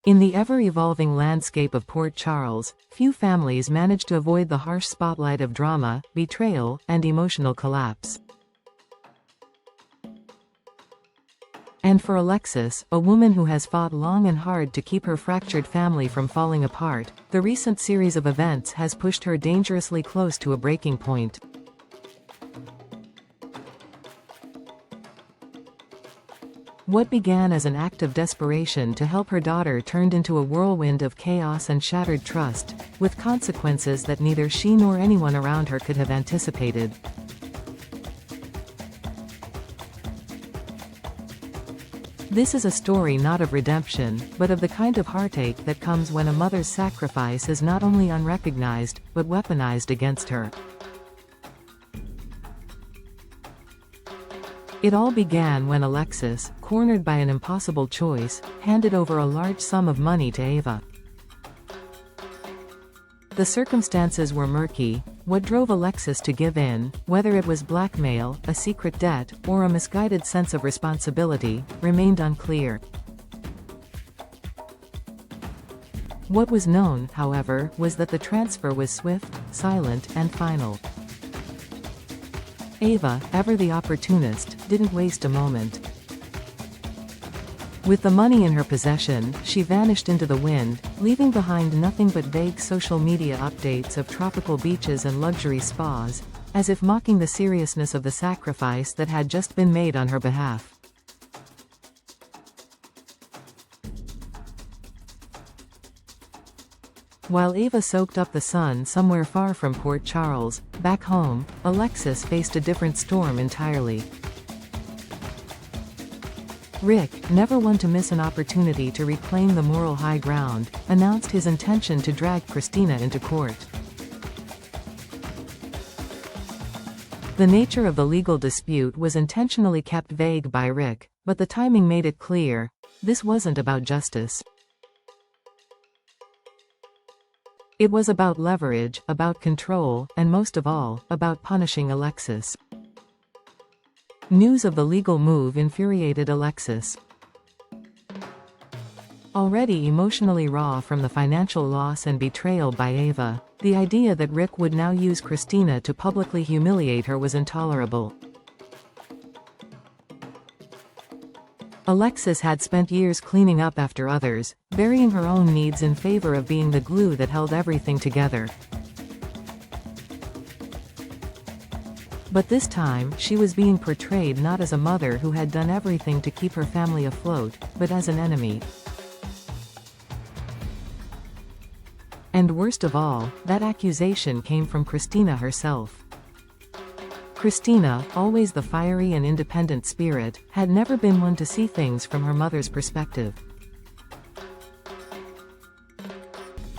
In the ever-evolving landscape of Port Charles, few families manage to avoid the harsh spotlight of drama, betrayal, and emotional collapse. And for Alexis, a woman who has fought long and hard to keep her fractured family from falling apart, the recent series of events has pushed her dangerously close to a breaking point. What began as an act of desperation to help her daughter turned into a whirlwind of chaos and shattered trust, with consequences that neither she nor anyone around her could have anticipated. This is a story not of redemption, but of the kind of heartache that comes when a mother's sacrifice is not only unrecognized, but weaponized against her. It all began when Alexis, cornered by an impossible choice, handed over a large sum of money to Ava. The circumstances were murky. What drove Alexis to give in, whether it was blackmail, a secret debt, or a misguided sense of responsibility, remained unclear. What was known, however, was that the transfer was swift, silent, and final. Ava, ever the opportunist, didn't waste a moment. With the money in her possession, she vanished into the wind, leaving behind nothing but vague social media updates of tropical beaches and luxury spas, as if mocking the seriousness of the sacrifice that had just been made on her behalf. While Ava soaked up the sun somewhere far from Port Charles, back home, Alexis faced a different storm entirely. Rick, never one to miss an opportunity to reclaim the moral high ground, announced his intention to drag Christina into court. The nature of the legal dispute was intentionally kept vague by Rick, but the timing made it clear. This wasn't about justice. It was about leverage, about control, and most of all, about punishing Alexis. News of the legal move infuriated Alexis. Already emotionally raw from the financial loss and betrayal by Ava, the idea that Rick would now use Christina to publicly humiliate her was intolerable. Alexis had spent years cleaning up after others, burying her own needs in favor of being the glue that held everything together. But this time, she was being portrayed not as a mother who had done everything to keep her family afloat, but as an enemy. And worst of all, that accusation came from Christina herself. Christina, always the fiery and independent spirit, had never been one to see things from her mother's perspective.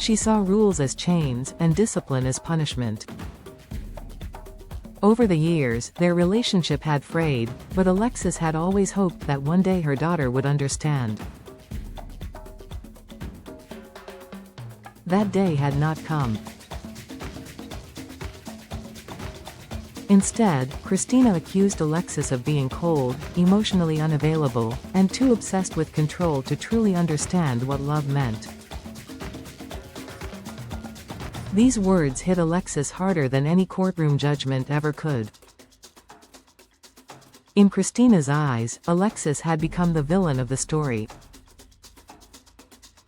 She saw rules as chains, and discipline as punishment. Over the years, their relationship had frayed, but Alexis had always hoped that one day her daughter would understand. That day had not come. Instead, Christina accused Alexis of being cold, emotionally unavailable, and too obsessed with control to truly understand what love meant. These words hit Alexis harder than any courtroom judgment ever could. In Christina's eyes, Alexis had become the villain of the story.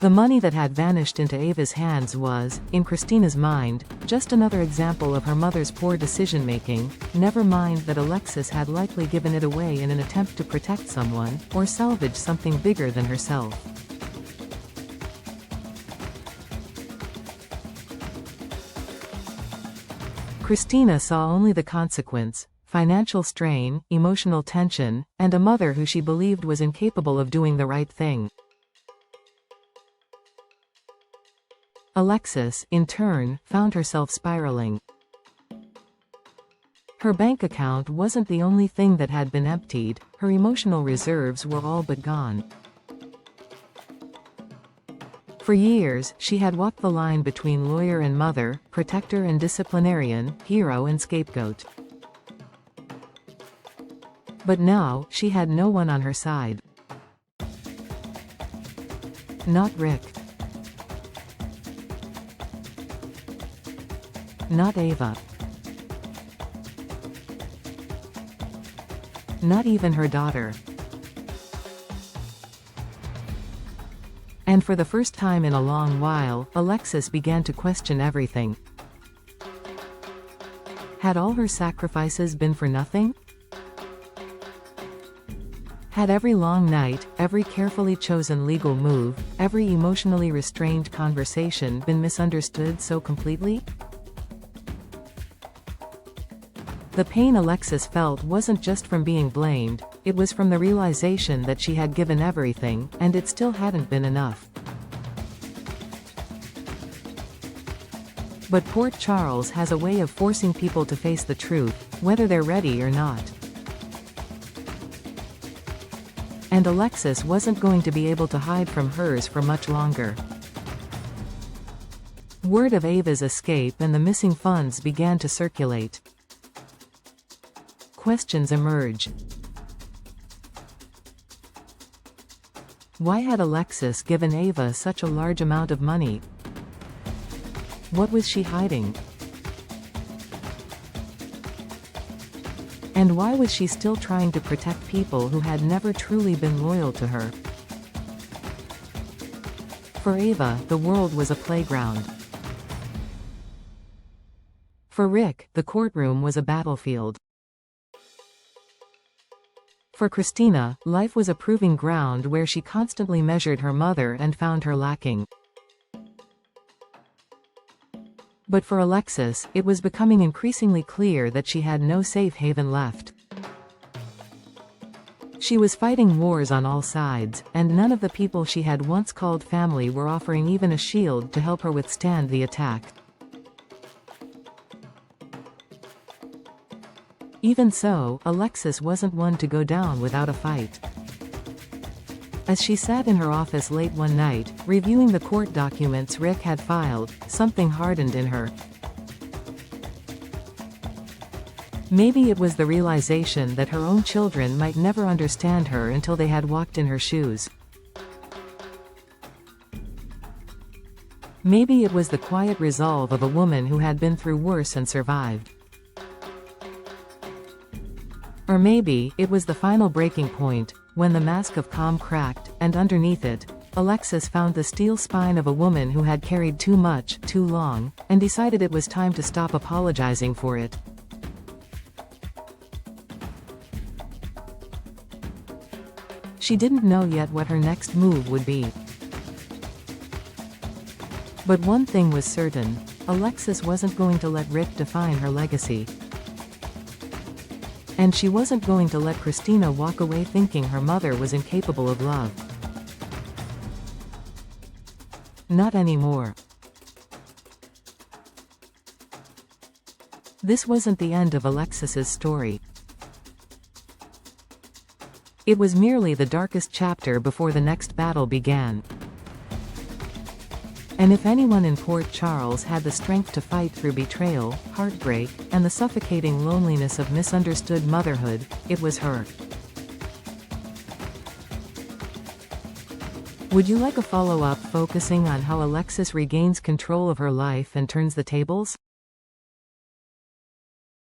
The money that had vanished into Ava's hands was, in Christina's mind, just another example of her mother's poor decision-making, never mind that Alexis had likely given it away in an attempt to protect someone, or salvage something bigger than herself. Christina saw only the consequence: financial strain, emotional tension, and a mother who she believed was incapable of doing the right thing. Alexis, in turn, found herself spiraling. Her bank account wasn't the only thing that had been emptied, her emotional reserves were all but gone. For years, she had walked the line between lawyer and mother, protector and disciplinarian, hero and scapegoat. But now, she had no one on her side. Not Rick. Not Ava. Not even her daughter. And for the first time in a long while, Alexis began to question everything. Had all her sacrifices been for nothing? Had every long night, every carefully chosen legal move, every emotionally restrained conversation been misunderstood so completely? The pain Alexis felt wasn't just from being blamed, it was from the realization that she had given everything, and it still hadn't been enough. But Port Charles has a way of forcing people to face the truth, whether they're ready or not. And Alexis wasn't going to be able to hide from hers for much longer. Word of Ava's escape and the missing funds began to circulate. Questions emerge. Why had Alexis given Ava such a large amount of money? What was she hiding? And why was she still trying to protect people who had never truly been loyal to her? For Ava, the world was a playground. For Rick, the courtroom was a battlefield. For Christina, life was a proving ground where she constantly measured her mother and found her lacking. But for Alexis, it was becoming increasingly clear that she had no safe haven left. She was fighting wars on all sides, and none of the people she had once called family were offering even a shield to help her withstand the attack. Even so, Alexis wasn't one to go down without a fight. As she sat in her office late one night, reviewing the court documents Rick had filed, something hardened in her. Maybe it was the realization that her own children might never understand her until they had walked in her shoes. Maybe it was the quiet resolve of a woman who had been through worse and survived. Or maybe, it was the final breaking point, when the mask of calm cracked, and underneath it, Alexis found the steel spine of a woman who had carried too much, too long, and decided it was time to stop apologizing for it. She didn't know yet what her next move would be. But one thing was certain, Alexis wasn't going to let Rick define her legacy. And she wasn't going to let Christina walk away thinking her mother was incapable of love. Not anymore. This wasn't the end of Alexis's story. It was merely the darkest chapter before the next battle began. And if anyone in Port Charles had the strength to fight through betrayal, heartbreak, and the suffocating loneliness of misunderstood motherhood, it was her. Would you like a follow-up focusing on how Alexis regains control of her life and turns the tables?